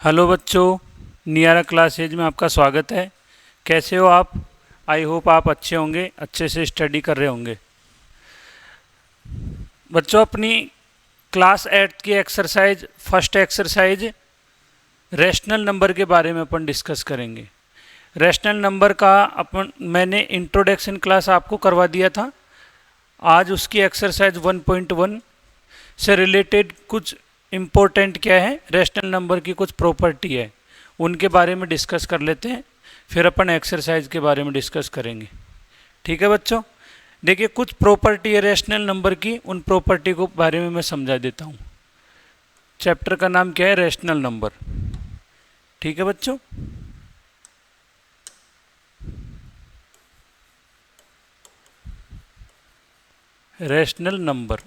Hello बच्चों, नियारा classes में आपका स्वागत है। कैसे हो आप? आई होप आप अच्छे होंगे, अच्छे से स्टडी कर रहे होंगे। बच्चों, अपनी क्लास 8 की exercise first exercise rational number के बारे में अपन डिस्कस करेंगे। रैशनल नंबर का मैंने इंट्रोडक्शन क्लास आपको करवा दिया था। आज उसकी एक्सरसाइज 1.1 से रिलेटेड कुछ इम्पोर्टेंट क्या है, रैशनल नंबर की कुछ प्रॉपर्टी है, उनके बारे में डिस्कस कर लेते हैं। फिर अपन एक्सरसाइज के बारे में डिस्कस करेंगे। ठीक है बच्चों, देखिए कुछ प्रॉपर्टी है रैशनल नंबर की, उन प्रॉपर्टी को बारे में मैं समझा देता हूँ। चैप्टर का नाम क्या है? Rational number. ठीक है बच्चों, रैशनल नंबर।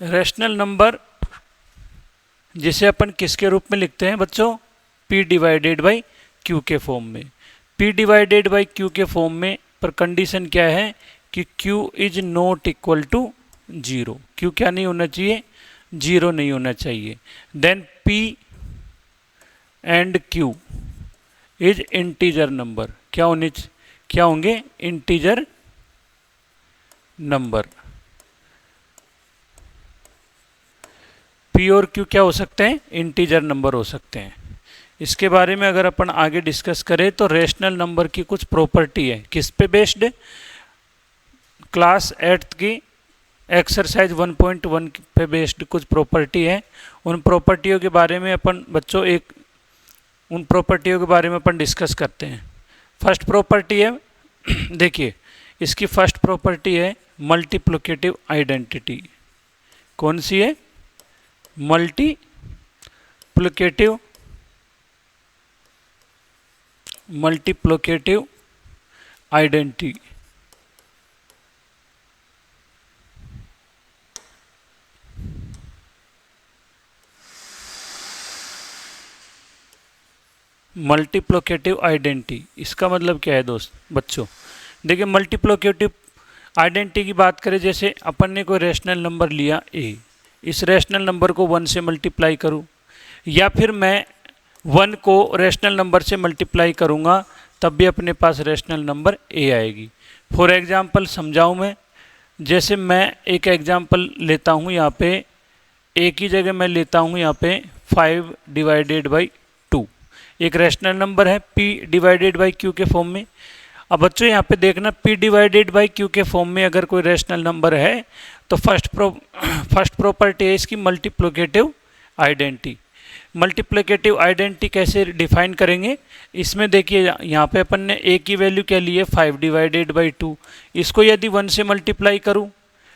रैशनल नंबर जिसे अपन किसके रूप में लिखते हैं बच्चों? P डिवाइडेड बाई Q के फॉर्म में। P डिवाइडेड बाई Q के फॉर्म में, पर कंडीशन क्या है कि Q is not equal to 0। Q क्या नहीं होना चाहिए? 0 नहीं होना चाहिए। Then P and Q is integer number. क्या होंगे? Integer number. P और Q क्या हो सकते हैं? इंटीजर नंबर हो सकते हैं। इसके बारे में अगर अपन आगे डिस्कस करें तो रैशनल नंबर की कुछ प्रॉपर्टी है। किस पे बेस्ड? क्लास 8 की एक्सरसाइज 1.1 पे बेस्ड कुछ प्रॉपर्टी है। उन प्रॉपर्टियों के बारे में अपन बच्चों उन प्रॉपर्टियों के बारे में अपन डिस्कस करते हैं। फर्स्ट प्रॉपर्टी है, देखिए इसकी फर्स्ट प्रॉपर्टी है मल्टीप्लिकेटिव आइडेंटिटी। कौन सी है? Multiplicative identity. मल्टीप्लिकेटिव आइडेंटिटी इसका मतलब क्या है बच्चों? देखिए मल्टीप्लिकेटिव आइडेंटिटी की बात करें, जैसे अपन ने कोई रैशनल नंबर लिया a, इस रैशनल नंबर को 1 से मल्टीप्लाई करूं, या फिर मैं 1 को रैशनल नंबर से मल्टीप्लाई करूंगा, तब भी अपने पास रैशनल नंबर a आएगी। फॉर एग्जांपल समझाऊं मैं, जैसे मैं एक एग्जांपल लेता हूं यहाँ पे, a की जगह मैं लेता हूं यहाँ पे 5 डिवाइडेड बाई 2। एक रैशनल नंबर है P डिवाइडेड बाई Q के फॉर्म में। अब बच्चों यहाँ पे देखना, P डिवाइडेड बाई Q के फॉर्म में अगर कोई रैशनल नंबर है तो फर्स्ट प्रॉपर्टी है इसकी मल्टीप्लिकेटिव आइडेंटिटी। मल्टीप्लिकेटिव आइडेंटिटी कैसे डिफाइन करेंगे? इसमें देखिए यहाँ पे अपन ने a की वैल्यू क्या ली है? 5 डिवाइडेड बाई 2। इसको यदि 1 से मल्टीप्लाई करूँ,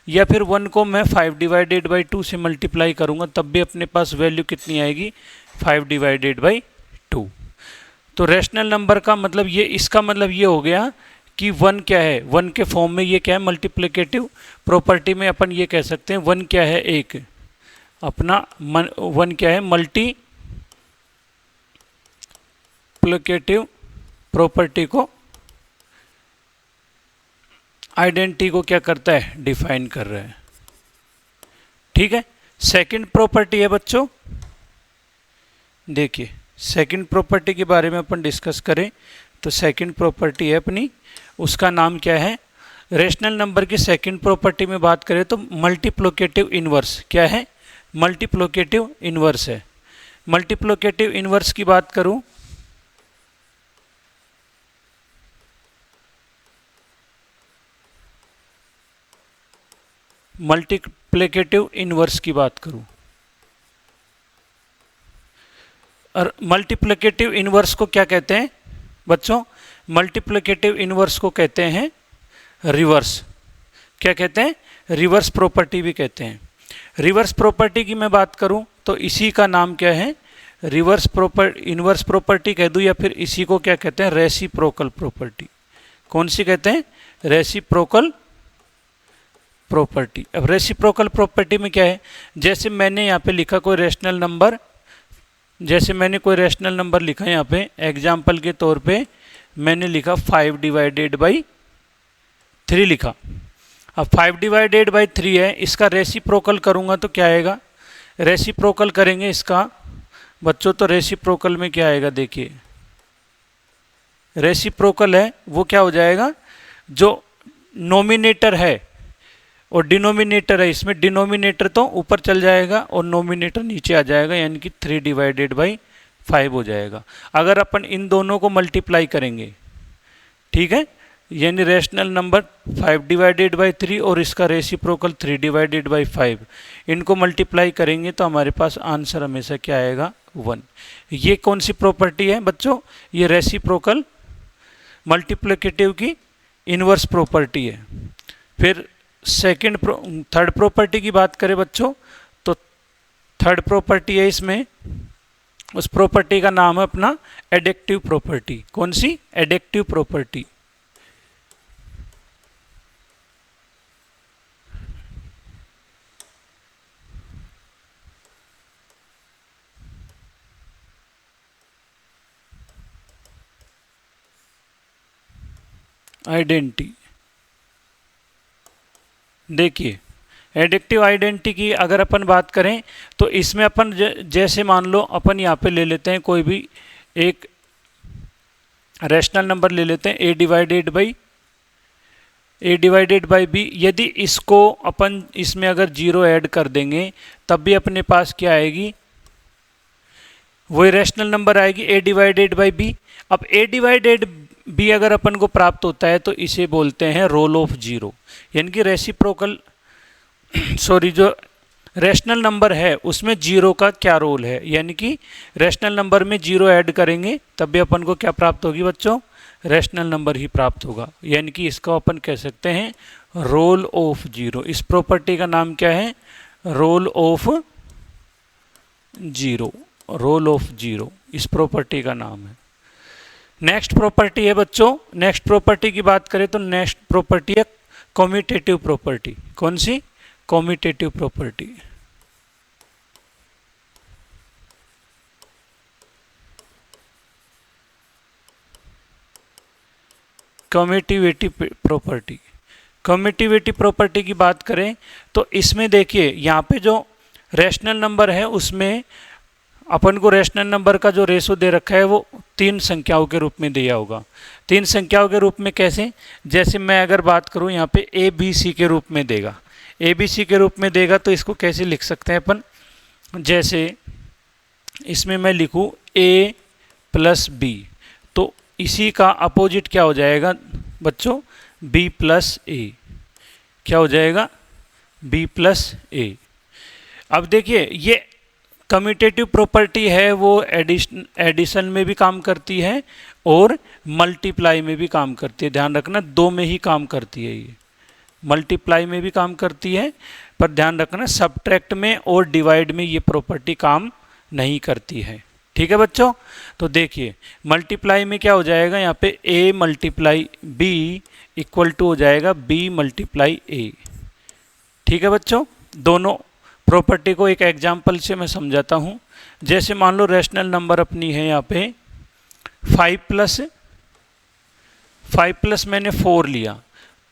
या फिर 1 को मैं 5 डिवाइडेड बाई 2 से मल्टीप्लाई करूँगा, तब भी अपने पास वैल्यू कितनी आएगी? 5 डिवाइडेड बाई 2। तो रैशनल नंबर का मतलब ये, इसका मतलब ये हो गया कि 1 क्या है? 1 के फॉर्म में ये क्या है? मल्टीप्लिकेटिव प्रॉपर्टी में अपन ये कह सकते हैं 1 क्या है? एक अपना 1 क्या है? मल्टीप्लिकेटिव प्रॉपर्टी को, आइडेंटिटी को क्या करता है? डिफाइन कर रहा है। ठीक है। सेकंड प्रॉपर्टी है बच्चों, देखिए सेकंड प्रॉपर्टी के बारे में अपन डिस्कस करें तो सेकंड प्रॉपर्टी है अपनी, उसका नाम क्या है? रैशनल नंबर की सेकंड प्रॉपर्टी में बात करें तो मल्टीप्लिकेटिव इनवर्स। क्या है? मल्टीप्लिकेटिव इनवर्स है। मल्टीप्लिकेटिव इनवर्स की बात करूं, मल्टीप्लिकेटिव इनवर्स की बात करूं, और मल्टीप्लिकेटिव इनवर्स को क्या कहते हैं बच्चों? मल्टीप्लिकेटिव इनवर्स को कहते हैं रिवर्स। क्या कहते हैं? रिवर्स प्रॉपर्टी भी कहते हैं। रिवर्स प्रॉपर्टी की मैं बात करूं तो इसी का नाम क्या है? इनवर्स प्रॉपर्टी कह दूं, या फिर इसी को क्या कहते हैं? Reciprocal property. कौन सी कहते हैं? Reciprocal property. अब रेसिप्रोकल प्रॉपर्टी में क्या है? जैसे मैंने यहाँ पे लिखा कोई रैशनल नंबर, जैसे मैंने कोई रैशनल नंबर लिखा यहाँ पे, एग्जाम्पल के तौर पे मैंने लिखा 5 डिवाइडेड बाई 3 लिखा। अब 5/3 है, इसका रेसिप्रोकल करूँगा तो क्या आएगा, रेसिप्रोकल करेंगे इसका बच्चों तो रेसिप्रोकल में क्या आएगा, देखिए रेसिप्रोकल है वो क्या हो जाएगा, जो नोमिनेटर है और डिनोमिनेटर है, इसमें डिनोमिनेटर तो ऊपर चल जाएगा और नोमिनेटर नीचे आ जाएगा, यानी कि 3/5 हो जाएगा। अगर अपन इन दोनों को मल्टीप्लाई करेंगे, ठीक है, यानी रेशनल नंबर 5/3 और इसका रेसिप्रोकल 3/5, इनको मल्टीप्लाई करेंगे तो हमारे पास आंसर हमेशा क्या आएगा, 1। ये कौन सी प्रॉपर्टी है बच्चों, ये रेसिप्रोकल मल्टीप्लिकेटिव की इनवर्स प्रॉपर्टी है। फिर थर्ड प्रॉपर्टी की बात करें बच्चों, तो थर्ड प्रॉपर्टी है इसमें, उस प्रॉपर्टी का नाम है अपना एडिक्टिव प्रॉपर्टी। कौन सी, एडिक्टिव प्रॉपर्टी। आइडेंटिटी, देखिए एडिक्टिव आइडेंटिटी की अगर अपन बात करें तो इसमें अपन जैसे मान लो अपन यहाँ पे ले लेते हैं कोई भी एक रैशनल नंबर ले लेते हैं a डिवाइडेड बाई b। यदि इसको अपन इसमें अगर 0 ऐड कर देंगे तब भी अपने पास क्या आएगी, वही रैशनल नंबर आएगी a डिवाइडेड बाई b। अब a डिवाइडेड b अगर अपन को प्राप्त होता है तो इसे बोलते हैं रोल ऑफ 0, यानी कि रेसिप्रोकल सॉरी जो रैशनल नंबर है उसमें 0 का क्या रोल है, यानी कि रैशनल नंबर में 0 ऐड करेंगे तब भी अपन को क्या प्राप्त होगी बच्चों, रैशनल नंबर ही प्राप्त होगा, यानी कि इसको अपन कह सकते हैं रोल ऑफ 0। इस प्रॉपर्टी का नाम क्या है, रोल ऑफ 0, रोल ऑफ 0 इस प्रॉपर्टी का नाम है। नेक्स्ट प्रॉपर्टी है बच्चों, नेक्स्ट प्रॉपर्टी की बात करें तो नेक्स्ट प्रॉपर्टी है कम्यूटेटिव प्रॉपर्टी। कौन सी, कम्यूटेटिव प्रॉपर्टी। कम्यूटिविटी प्रॉपर्टी, कम्यूटिविटी प्रॉपर्टी की बात करें तो इसमें देखिए यहाँ पे जो रैशनल नंबर है उसमें अपन को रैशनल नंबर का जो रेशो दे रखा है वो 3 संख्याओं के रूप में दिया होगा। 3 संख्याओं के रूप में कैसे, जैसे मैं अगर बात करूँ यहाँ पे ए बी सी के रूप में देगा, ए बी सी के रूप में देगा तो इसको कैसे लिख सकते हैं अपन, जैसे इसमें मैं लिखूँ a प्लस बी, तो इसी का अपोजिट क्या हो जाएगा बच्चों, b प्लस ए, क्या हो जाएगा, b प्लस ए। अब देखिए ये कम्यूटेटिव प्रॉपर्टी है वो एडिशन में भी काम करती है और मल्टीप्लाई में भी काम करती है, ध्यान रखना 2 में ही काम करती है, ये मल्टीप्लाई में भी काम करती है पर ध्यान रखना सब्ट्रैक्ट में और डिवाइड में ये प्रॉपर्टी काम नहीं करती है। ठीक है बच्चों, तो देखिए मल्टीप्लाई में क्या हो जाएगा, यहाँ पे a multiply b equal to हो जाएगा b मल्टीप्लाई a। ठीक है बच्चों, दोनों प्रॉपर्टी को एक एग्जाम्पल से मैं समझाता हूँ। जैसे मान लो रैशनल नंबर अपनी है यहाँ पे 5 प्लस मैंने 4 लिया,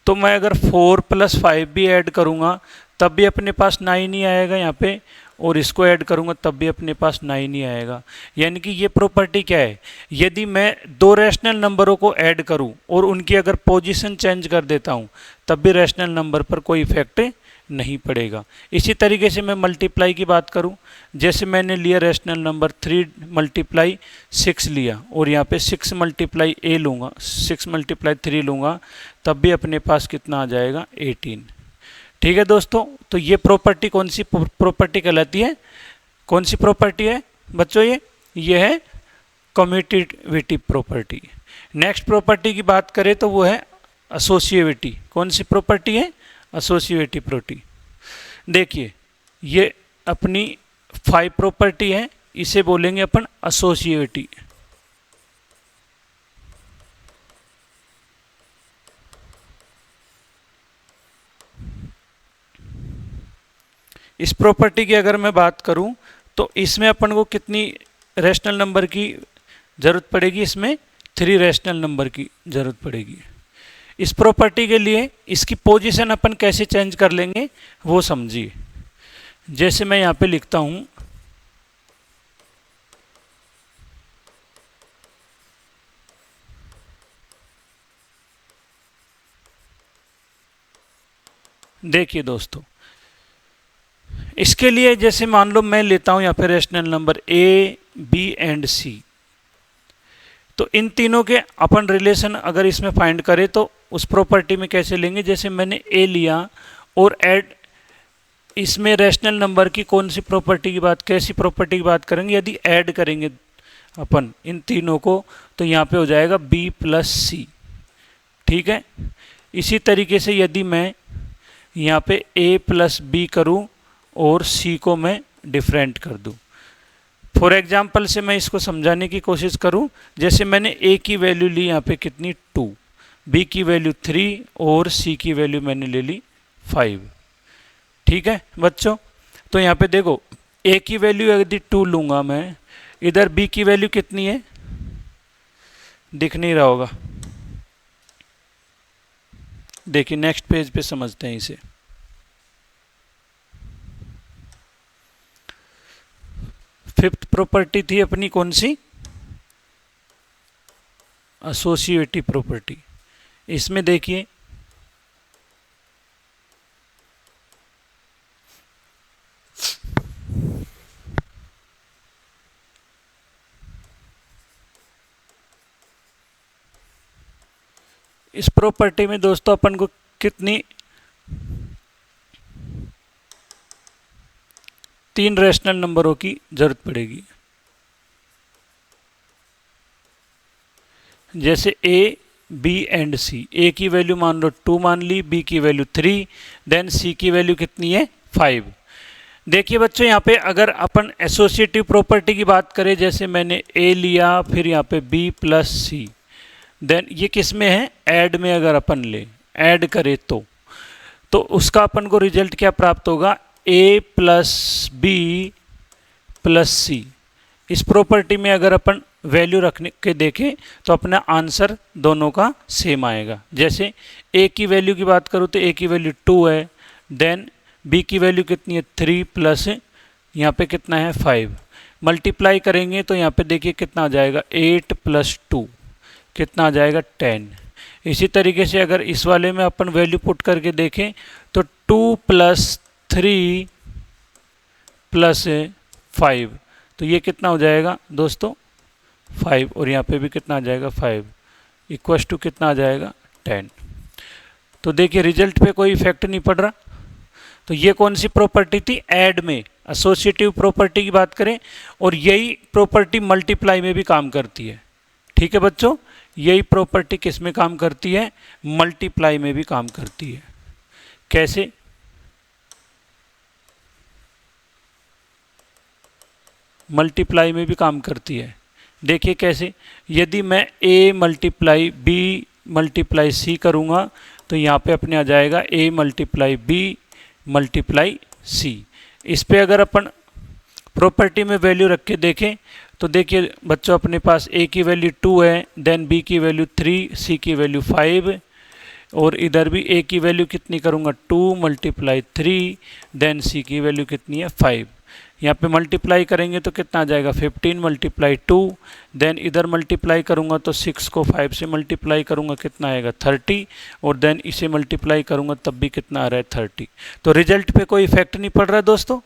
तो मैं अगर 4 + 5 भी ऐड करूँगा तब भी अपने पास 9 ही आएगा यहाँ पे, और इसको ऐड करूँगा तब भी अपने पास 9 ही आएगा। यानी कि ये प्रॉपर्टी क्या है, यदि मैं 2 रैशनल नंबरों को ऐड करूँ और उनकी अगर पोजीशन चेंज कर देता हूँ तब भी रैशनल नंबर पर कोई इफेक्ट नहीं पड़ेगा। इसी तरीके से मैं मल्टीप्लाई की बात करूं, जैसे मैंने लिया रैशनल नंबर 3 × 6 लिया और यहाँ पे 6 × a लूँगा, 6 × 3 लूँगा तब भी अपने पास कितना आ जाएगा 18। ठीक है दोस्तों, तो ये प्रॉपर्टी कौन सी प्रॉपर्टी कहलाती है, कौन सी प्रॉपर्टी है बच्चों, ये है कम्यूटेटिविटी प्रॉपर्टी। नेक्स्ट प्रॉपर्टी की बात करें तो वो है एसोसिएटिविटी। कौन सी प्रॉपर्टी है, एसोसिएटिव प्रॉपर्टी। देखिए ये अपनी 5 प्रॉपर्टी है, इसे बोलेंगे अपन एसोसिएटिव। इस प्रॉपर्टी की अगर मैं बात करूं तो इसमें अपन को कितनी रैशनल नंबर की ज़रूरत पड़ेगी, इसमें 3 रैशनल नंबर की ज़रूरत पड़ेगी। इस प्रॉपर्टी के लिए इसकी पोजीशन अपन कैसे चेंज कर लेंगे वो समझिए। जैसे मैं यहाँ पे लिखता हूँ देखिए दोस्तों, इसके लिए जैसे मान लो मैं लेता हूं यहाँ पे rational number A B and C, तो इन तीनों के अपन रिलेशन अगर इसमें फाइंड करें तो उस प्रॉपर्टी में कैसे लेंगे। जैसे मैंने ए लिया और ऐड, इसमें रेशनल नंबर की कौन सी प्रॉपर्टी की बात, कैसी प्रॉपर्टी की बात करेंगे, यदि ऐड करेंगे अपन इन तीनों को तो यहाँ पे हो जाएगा बी प्लस सी। ठीक है, इसी तरीके से यदि मैं यहाँ पे a प्लस बी करूँ और c को मैं डिफरेंट कर दूँ। फॉर एग्जाम्पल से मैं इसको समझाने की कोशिश करूँ, जैसे मैंने a की वैल्यू ली यहाँ पे कितनी 2, b की वैल्यू 3 और c की वैल्यू मैंने ले ली 5। ठीक है बच्चों, तो यहाँ पे देखो a की वैल्यू यदि 2 लूँगा मैं, इधर b की वैल्यू कितनी है दिख नहीं रहा होगा, देखिए नेक्स्ट पेज पे समझते हैं इसे। फिफ्थ प्रॉपर्टी थी अपनी कौन सी, एसोसिएटिव प्रॉपर्टी। इसमें देखिए इस प्रॉपर्टी में दोस्तों अपन को कितनी 3 रैशनल नंबरों की जरूरत पड़ेगी। जैसे a b and c, a की वैल्यू मान लो 2 मान ली, b की वैल्यू 3, देन c की वैल्यू कितनी है 5। देखिए बच्चों यहाँ पे अगर अपन एसोसिएटिव प्रॉपर्टी की बात करें, जैसे मैंने a लिया फिर यहाँ पे b प्लस सी, देन ये किस में है ऐड में, अगर अपन ले ऐड करें तो उसका अपन को रिजल्ट क्या प्राप्त होगा a प्लस बी प्लस सी। इस प्रॉपर्टी में अगर अपन वैल्यू रखने के देखें तो अपना आंसर दोनों का सेम आएगा। जैसे a की वैल्यू की बात करूँ तो a की वैल्यू 2 है, देन b की वैल्यू कितनी है 3 प्लस यहाँ पे कितना है 5। मल्टीप्लाई करेंगे तो यहाँ पे देखिए कितना आ जाएगा 8 प्लस 2 कितना आ जाएगा 10। इसी तरीके से अगर इस वाले में अपन वैल्यू पुट करके देखें तो 2 प्लस 3 प्लस 5, तो ये कितना हो जाएगा दोस्तों 5, और यहाँ पे भी कितना आ जाएगा 5 इक्वस टू कितना आ जाएगा 10। तो देखिए रिजल्ट पे कोई इफेक्ट नहीं पड़ रहा। तो ये कौन सी प्रॉपर्टी थी ऐड में, एसोसिएटिव प्रॉपर्टी की बात करें, और यही प्रॉपर्टी मल्टीप्लाई में भी काम करती है। ठीक है बच्चों, यही प्रॉपर्टी किस में काम करती है, मल्टीप्लाई में भी काम करती है। कैसे, मल्टीप्लाई में भी काम करती है। देखिए कैसे, यदि मैं a multiply b multiply c करूँगा तो यहाँ पे अपने आ जाएगा a multiply b multiply c। इस पे अगर अपन प्रॉपर्टी में वैल्यू रख के देखें तो देखिए बच्चों अपने पास a की वैल्यू 2 है, देन b की वैल्यू 3, c की वैल्यू 5, और इधर भी a की वैल्यू कितनी करूँगा 2 मल्टीप्लाई 3, देन c की वैल्यू कितनी है 5। यहाँ पे मल्टीप्लाई करेंगे तो कितना आ जाएगा 15 मल्टीप्लाई 2, देन इधर मल्टीप्लाई करूँगा तो 6 को 5 से मल्टीप्लाई करूँगा कितना आएगा 30, और देन इसे मल्टीप्लाई करूँगा तब भी कितना आ रहा है 30। तो रिजल्ट पे कोई इफेक्ट नहीं पड़ रहा है दोस्तों,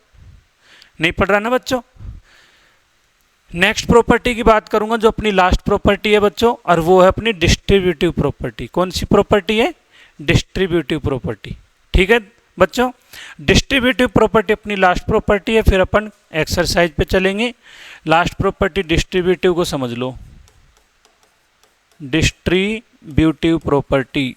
नहीं पड़ रहा ना बच्चों। नेक्स्ट प्रॉपर्टी की बात करूंगा जो अपनी लास्ट प्रॉपर्टी है बच्चों, और वो है अपनी डिस्ट्रीब्यूटिव प्रॉपर्टी। कौन सी प्रॉपर्टी है, डिस्ट्रीब्यूटिव प्रॉपर्टी। ठीक है बच्चों, डिस्ट्रीब्यूटिव प्रॉपर्टी अपनी लास्ट प्रॉपर्टी है। फिर अपन एक्सरसाइज पे चलेंगे। लास्ट प्रॉपर्टी डिस्ट्रीब्यूटिव को समझ लो, डिस्ट्रीब्यूटिव प्रॉपर्टी,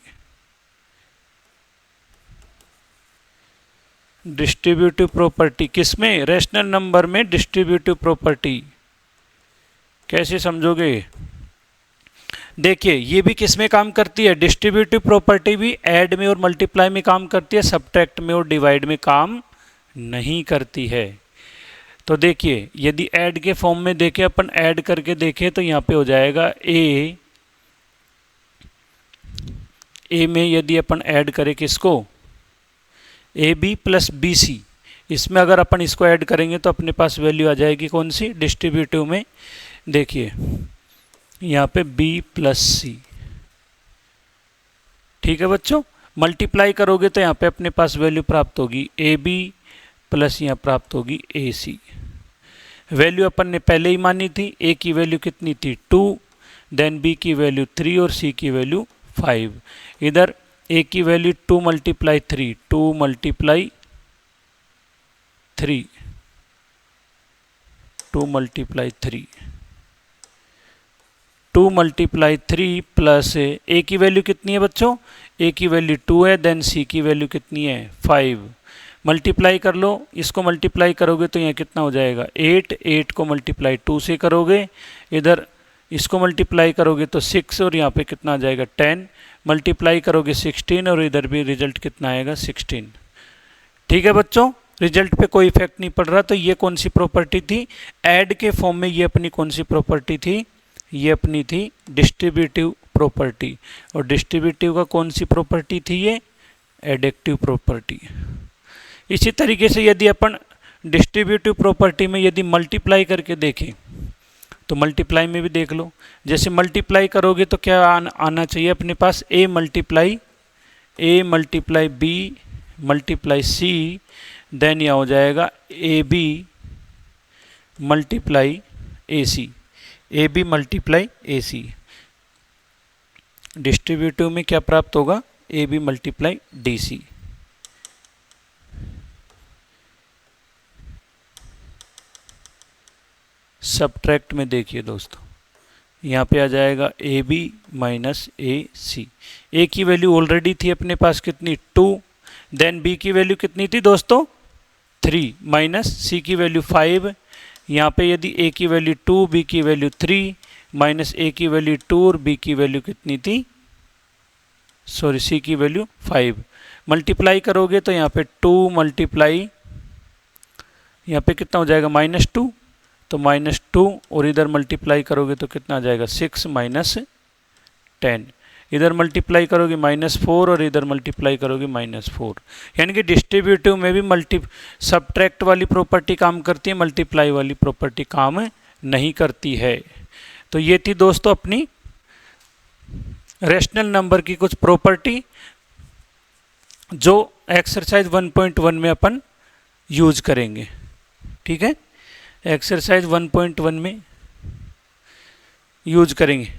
डिस्ट्रीब्यूटिव प्रॉपर्टी किसमें, रैशनल नंबर में डिस्ट्रीब्यूटिव प्रॉपर्टी। कैसे समझोगे, देखिए ये भी किस में काम करती है, डिस्ट्रीब्यूटिव प्रॉपर्टी भी ऐड में और मल्टीप्लाई में काम करती है, सब्ट्रैक्ट में और डिवाइड में काम नहीं करती है। तो देखिए यदि ऐड के फॉर्म में देखें, अपन ऐड करके देखें तो यहाँ पे हो जाएगा ए में यदि अपन ऐड करें किसको, A B plus B C, इसमें अगर अपन इसको ऐड करेंगे तो अपने पास वैल्यू आ जाएगी कौन सी, डिस्ट्रीब्यूटिव में देखिए यहाँ पे बी प्लस सी। ठीक है बच्चों, मल्टीप्लाई करोगे तो यहाँ पे अपने पास वैल्यू प्राप्त होगी ए बी प्लस यहाँ प्राप्त होगी ए सी। वैल्यू अपन ने पहले ही मानी थी, ए की वैल्यू कितनी थी 2, देन बी की वैल्यू 3 और सी की वैल्यू 5। इधर ए की value 2 multiply 3, 2 multiply 3, 2 multiply 3, 2 multiply 3 plus A की वैल्यू कितनी है बच्चों, ए की वैल्यू 2 है, देन सी की वैल्यू कितनी है 5। मल्टीप्लाई कर लो, इसको मल्टीप्लाई करोगे तो यहाँ कितना हो जाएगा 8, 8 को मल्टीप्लाई 2 से करोगे, इधर इसको मल्टीप्लाई करोगे तो 6 और यहाँ पे कितना आ जाएगा 10, मल्टीप्लाई करोगे 16 और इधर भी रिजल्ट कितना आएगा 16। ठीक है बच्चों, रिजल्ट पे कोई इफेक्ट नहीं पड़ रहा। तो ये कौन सी प्रॉपर्टी थी, ऐड के फॉर्म में ये अपनी कौन सी प्रॉपर्टी थी, ये अपनी थी डिस्ट्रीब्यूटिव प्रॉपर्टी। और डिस्ट्रीब्यूटिव का कौन सी प्रॉपर्टी थी, ये एडिक्टिव प्रॉपर्टी। इसी तरीके से यदि अपन डिस्ट्रीब्यूटिव प्रॉपर्टी में यदि मल्टीप्लाई करके देखें तो मल्टीप्लाई में भी देख लो, जैसे मल्टीप्लाई करोगे तो क्या आना चाहिए अपने पास, A multiply B multiply C, then यह हो जाएगा A B multiply A C, A B multiply A C. Distributive में क्या प्राप्त होगा, A B multiply D C. Subtract में देखिए दोस्तों, यहाँ पे आ जाएगा A B minus A C. ए की वैल्यू ऑलरेडी थी अपने पास कितनी 2, देन बी की वैल्यू कितनी थी दोस्तों 3, माइनस सी की वैल्यू 5। यहाँ पे यदि ए की वैल्यू 2, बी की वैल्यू 3, माइनस ए की वैल्यू 2 और बी की वैल्यू कितनी थी, सॉरी सी की वैल्यू 5। मल्टीप्लाई करोगे तो यहाँ पे 2 मल्टीप्लाई, यहाँ पे कितना हो जाएगा -2, तो -2 और इधर मल्टीप्लाई करोगे तो कितना आ जाएगा 6 माइनस 10, इधर मल्टीप्लाई करोगे -4 और इधर मल्टीप्लाई करोगे -4। यानी कि डिस्ट्रीब्यूटिव में भी सबट्रैक्ट वाली प्रॉपर्टी काम करती है, मल्टीप्लाई वाली प्रॉपर्टी काम नहीं करती है। तो ये थी दोस्तों अपनी रैशनल नंबर की कुछ प्रॉपर्टी जो एक्सरसाइज 1.1 में अपन यूज करेंगे। ठीक है, एक्सरसाइज 1.1 में यूज करेंगे।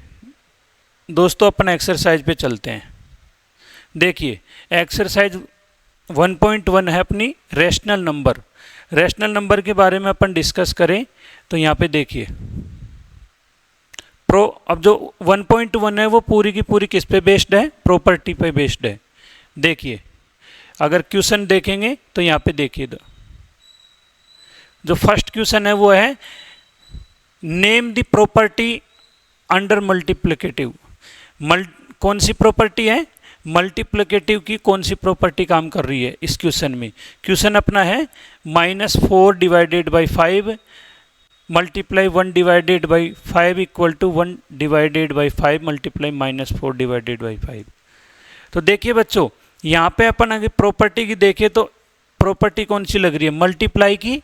दोस्तों अपन एक्सरसाइज पे चलते हैं। देखिए एक्सरसाइज 1.1 है अपनी रैशनल नंबर। रैशनल नंबर के बारे में अपन डिस्कस करें तो यहाँ पे देखिए अब जो 1.1 है वो पूरी की पूरी किस पे बेस्ड है, प्रॉपर्टी पे बेस्ड है। देखिए अगर क्वेश्चन देखेंगे तो यहाँ पे देखिए जो फर्स्ट क्वेश्चन है वो है name the property under multiplicative. कौन सी प्रॉपर्टी है, मल्टीप्लिकेटिव की कौन सी प्रॉपर्टी काम कर रही है इस क्वेश्चन में। क्वेश्चन अपना है -4 divided by 5 multiply 1 divided by 5 equal to 1 divided by 5 multiply -4 divided by 5। तो देखिए बच्चों यहाँ पे अपन अगर प्रॉपर्टी की देखें तो प्रॉपर्टी कौन सी लग रही है, मल्टीप्लाई की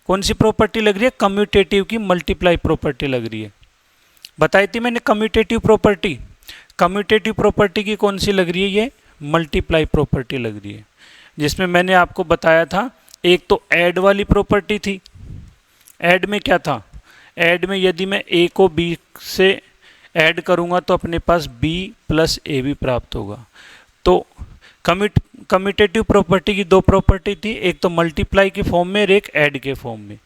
कौन सी प्रॉपर्टी लग रही है, कम्यूटेटिव की मल्टीप्लाई प्रॉपर्टी लग रही है। बताई थी मैंने कम्यूटेटिव प्रॉपर्टी, कम्यूटेटिव प्रॉपर्टी की कौन सी लग रही है, ये मल्टीप्लाई प्रॉपर्टी लग रही है। जिसमें मैंने आपको बताया था एक तो ऐड वाली प्रॉपर्टी थी। ऐड में क्या था, ऐड में यदि मैं ए को बी से ऐड करूंगा तो अपने पास बी प्लस ए बी प्राप्त होगा। तो कम्यूटेटिव प्रॉपर्टी की दो प्रॉपर्टी थी, एक तो मल्टीप्लाई के फॉर्म में और एक ऐड के फॉर्म में।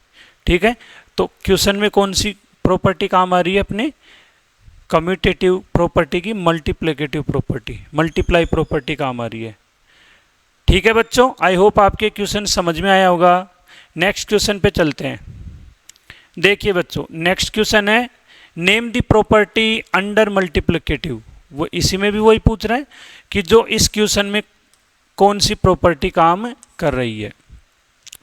ठीक है, तो क्वेश्चन में कौन सी प्रॉपर्टी काम आ रही है अपने, कम्यूटेटिव प्रॉपर्टी की मल्टीप्लिकेटिव प्रॉपर्टी, मल्टीप्लाई प्रॉपर्टी काम आ रही है। ठीक है बच्चों, आई होप आपके क्वेश्चन समझ में आया होगा। नेक्स्ट क्वेश्चन पे चलते हैं। देखिए बच्चों नेक्स्ट क्वेश्चन है name the property under multiplicative. वो इसी में भी वही पूछ रहा है कि जो इस क्वेश्चन में कौन सी प्रॉपर्टी काम कर रही है।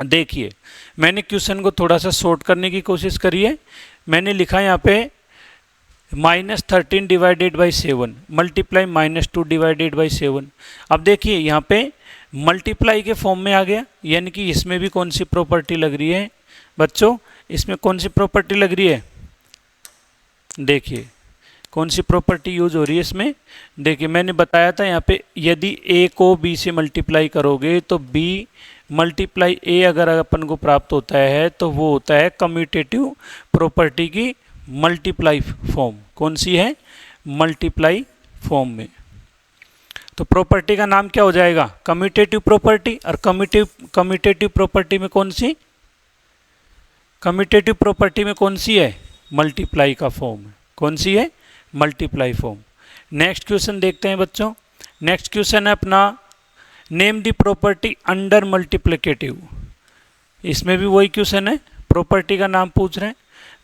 देखिए मैंने क्वेश्चन को थोड़ा सा शॉर्ट करने की कोशिश करी है। मैंने लिखा यहाँ पे -13 divided by 7 multiply -2 divided by 7। अब देखिए यहाँ पे मल्टीप्लाई के फॉर्म में आ गया, यानी कि इसमें भी कौन सी प्रॉपर्टी लग रही है बच्चों, इसमें कौन सी प्रॉपर्टी लग रही है, देखिए कौन सी प्रॉपर्टी यूज हो रही है इसमें। देखिए मैंने बताया था यहाँ पे यदि a को b से मल्टीप्लाई करोगे तो b मल्टीप्लाई a अगर अपन को प्राप्त होता है तो वो होता है कम्यूटेटिव प्रॉपर्टी की मल्टीप्लाई फॉर्म। कौन सी है, मल्टीप्लाई फॉर्म में। तो प्रॉपर्टी का नाम क्या हो जाएगा, कम्यूटेटिव प्रॉपर्टी। और कम्यूटेटिव प्रॉपर्टी में कौन सी, कम्यूटेटिव प्रॉपर्टी में कौन सी है, मल्टीप्लाई का फॉर्म। कौन सी है, मल्टीप्लाई फॉर्म। नेक्स्ट क्वेश्चन देखते हैं बच्चों। नेक्स्ट क्वेश्चन है अपना name the property under multiplicative. इसमें भी वही क्वेश्चन है, प्रॉपर्टी का नाम पूछ रहे हैं।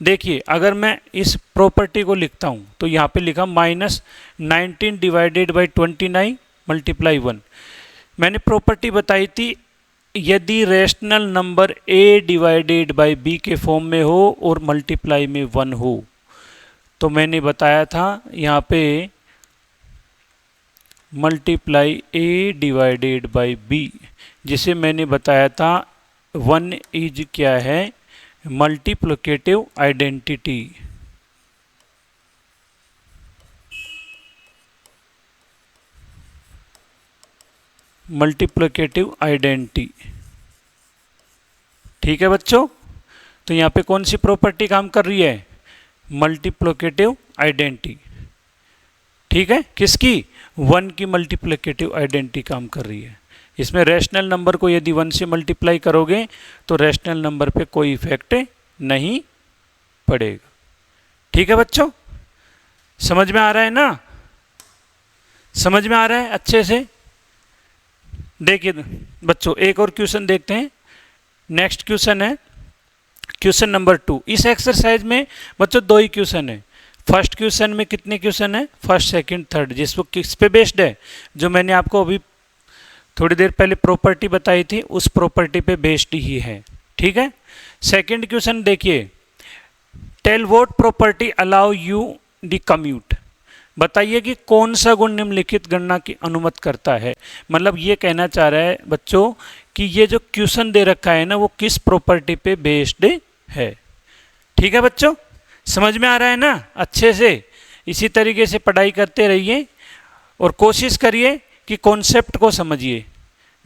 देखिए अगर मैं इस प्रॉपर्टी को लिखता हूँ तो यहाँ पे लिखा -19 डिवाइडेड बाई 29 मल्टीप्लाई 1। मैंने प्रॉपर्टी बताई थी यदि rational number a divided by b के फॉर्म में हो और मल्टीप्लाई में 1 हो, तो मैंने बताया था यहाँ पे multiply a divided by b, जिसे मैंने बताया था 1 इज क्या है, मल्टीप्लिकेटिव आइडेंटिटी। मल्टीप्लिकेटिव आइडेंटिटी, ठीक है बच्चों। तो यहाँ पे कौन सी प्रॉपर्टी काम कर रही है, मल्टीप्लिकेटिव आइडेंटिटी, ठीक है। किसकी, 1 की मल्टीप्लिकेटिव आइडेंटिटी काम कर रही है। इसमें रैशनल नंबर को यदि 1 से मल्टीप्लाई करोगे तो रैशनल नंबर पे कोई इफेक्ट नहीं पड़ेगा, ठीक है बच्चों। समझ में आ रहा है ना, समझ में आ रहा है अच्छे से। देखिए बच्चों एक और क्वेश्चन देखते हैं। नेक्स्ट क्वेश्चन है क्वेश्चन नंबर 2। इस एक्सरसाइज में बच्चों 2 ही क्वेश्चन है। फर्स्ट क्वेश्चन में कितने क्वेश्चन है, फर्स्ट सेकंड थर्ड, जिसको किस पे बेस्ड है, जो मैंने आपको अभी थोड़ी देर पहले प्रॉपर्टी बताई थी उस प्रॉपर्टी पे बेस्ड ही है, ठीक है। सेकंड क्वेश्चन देखिए, tell what property allow you the commute. बताइए कि कौन सा गुण निम्नलिखित गणना की अनुमति करता है। मतलब ये कहना चाह रहा है बच्चों कि ये जो क्वेश्चन दे रखा है ना वो किस प्रॉपर्टी पे बेस्ड है, ठीक है बच्चों। समझ में आ रहा है ना अच्छे से। इसी तरीके से पढ़ाई करते रहिए और कोशिश करिए कि कॉन्सेप्ट को समझिए।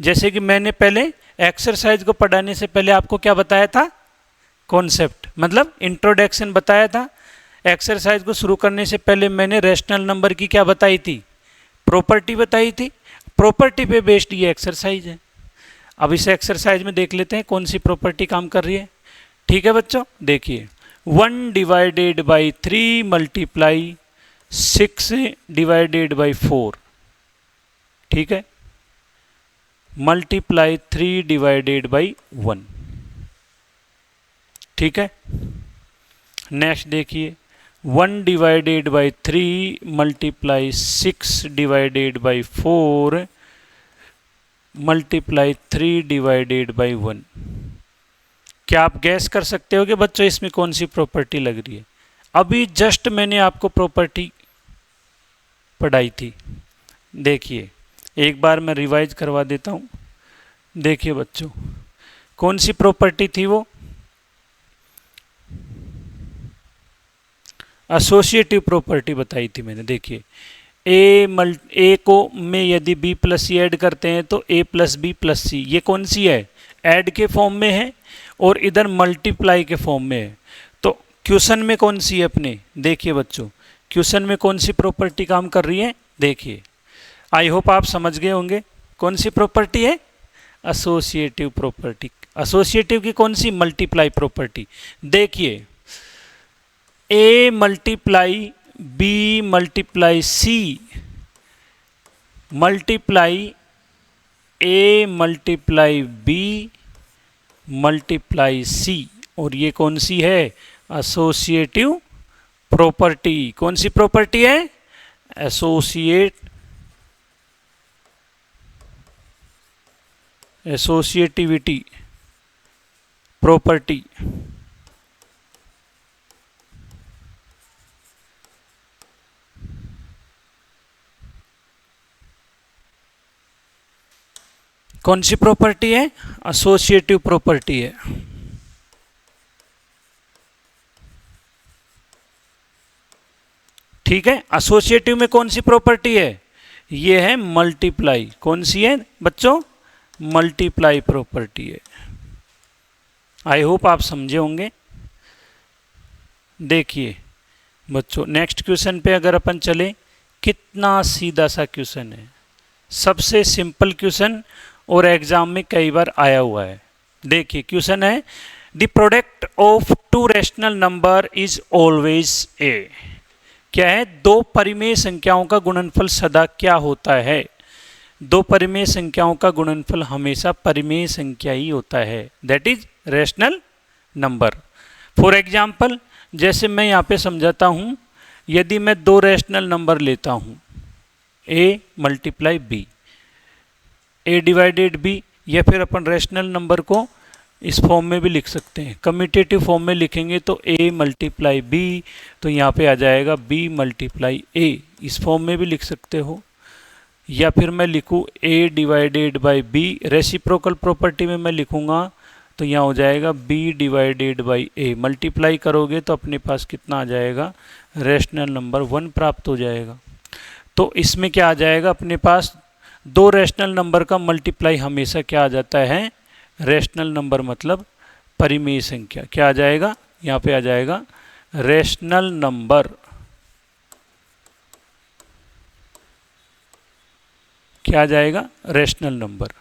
जैसे कि मैंने पहले एक्सरसाइज को पढ़ाने से पहले आपको क्या बताया था, कॉन्सेप्ट मतलब इंट्रोडक्शन बताया था। एक्सरसाइज को शुरू करने से पहले मैंने रैशनल नंबर की क्या बताई थी, प्रॉपर्टी बताई थी। प्रॉपर्टी पे बेस्ड ये एक्सरसाइज है। अब इस एक्सरसाइज में देख लेते हैं कौन सी प्रॉपर्टी काम कर रही है, ठीक है बच्चों। देखिए 1 divided by 3 multiply 6 divided by 4, ठीक है, मल्टीप्लाई 3 डिवाइडेड बाई 1, ठीक है। नेक्स्ट देखिए 1 divided by 3 multiply 6 divided by 4 multiply 3 divided by 1। क्या आप गैस कर सकते हो कि बच्चों इसमें कौन सी प्रॉपर्टी लग रही है। अभी जस्ट मैंने आपको प्रॉपर्टी पढ़ाई थी। देखिए एक बार मैं रिवाइज करवा देता हूँ। देखिए बच्चों कौन सी प्रॉपर्टी थी वो, एसोसिएटिव प्रॉपर्टी बताई थी मैंने। देखिए ए को में यदि बी प्लस सी ऐड करते हैं तो ए प्लस बी प्लस सी, ये कौन सी है, ऐड के फॉर्म में है और इधर मल्टीप्लाई के फॉर्म में है। तो क्वेश्चन में कौन सी है अपने, देखिए बच्चों क्वेश्चन में कौन सी प्रॉपर्टी काम कर रही है। देखिए आई होप आप समझ गए होंगे कौन सी प्रॉपर्टी है, एसोसिएटिव प्रॉपर्टी। एसोसिएटिव की कौन सी, मल्टीप्लाई प्रॉपर्टी। देखिए ए multiply B multiply C multiply ए मल्टीप्लाई बी मल्टीप्लाई सी, और ये कौन सी है, एसोसिएटिव प्रॉपर्टी। कौन सी प्रॉपर्टी है, एसोसिएटिविटी प्रॉपर्टी। कौन सी प्रॉपर्टी है? एसोसिएटिव प्रॉपर्टी है। ठीक है, एसोसिएटिव में कौन सी प्रॉपर्टी है? ये है मल्टीप्लाई। कौन सी है बच्चों? मल्टीप्लाई प्रॉपर्टी है। आई होप आप समझे होंगे। देखिए बच्चों, नेक्स्ट क्वेश्चन पे अगर अपन चले, कितना सीधा सा क्वेश्चन है, सबसे सिंपल क्वेश्चन, और एग्जाम में कई बार आया हुआ है। देखिए क्वेश्चन है, the product of to rational number is always a. क्या है? दो परिमेय संख्याओं का गुणनफल सदा क्या होता है? दो परिमेय संख्याओं का गुणनफल हमेशा परिमेय संख्या ही होता है, that is rational number. For example, जैसे मैं यहाँ पे समझाता हूँ, यदि मैं दो रैशनल नंबर लेता हूँ, ए मल्टीप्लाई बी, ए डिवाइडेड बी, या फिर अपन रैशनल नंबर को इस फॉर्म में भी लिख सकते हैं। कम्यूटेटिव फॉर्म में लिखेंगे तो a मल्टीप्लाई बी, तो यहाँ पे आ जाएगा b मल्टीप्लाई a, इस फॉर्म में भी लिख सकते हो। या फिर मैं लिखूँ a divided by b, reciprocal property में मैं लिखूँगा तो यहाँ हो जाएगा b divided by a। Multiply करोगे तो अपने पास कितना आ जाएगा? रैशनल नंबर 1 प्राप्त हो जाएगा। तो इसमें क्या आ जाएगा अपने पास? दो रैशनल नंबर का मल्टीप्लाई हमेशा क्या आ जाता है? रैशनल नंबर मतलब परिमेय संख्या। क्या आ जाएगा? यहाँ पे आ जाएगा रैशनल नंबर। क्या आ जाएगा? Rational number.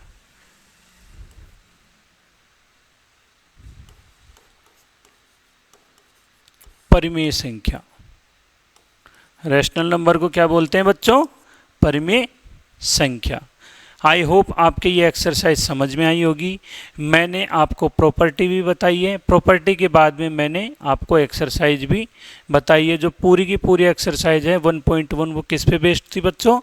परिमेय संख्या। रैशनल नंबर को क्या बोलते हैं बच्चों? परिमेय संख्या। आई होप आपके ये एक्सरसाइज समझ में आई होगी। मैंने आपको प्रॉपर्टी भी बताई है, प्रॉपर्टी के बाद में मैंने आपको एक्सरसाइज भी बताई है। जो पूरी की पूरी एक्सरसाइज है 1.1, वो किस पे बेस्ड थी बच्चों?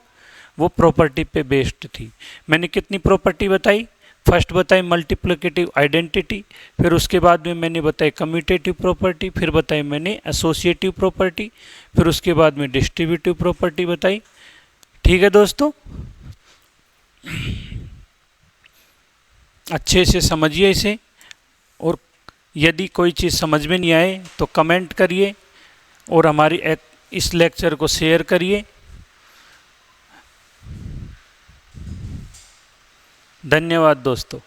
वो प्रॉपर्टी पे बेस्ड थी। मैंने कितनी प्रॉपर्टी बताई? फर्स्ट बताई मल्टीप्लिकेटिव आइडेंटिटी, फिर उसके बाद में मैंने बताई कम्यूटेटिव प्रॉपर्टी, फिर बताई मैंने एसोसिएटिव प्रॉपर्टी, फिर उसके बाद में डिस्ट्रीब्यूटिव प्रॉपर्टी बताई। ठीक है दोस्तों, अच्छे से समझिए इसे, और यदि कोई चीज़ समझ में नहीं आए तो कमेंट करिए और हमारी इस लेक्चर को शेयर करिए। धन्यवाद दोस्तों।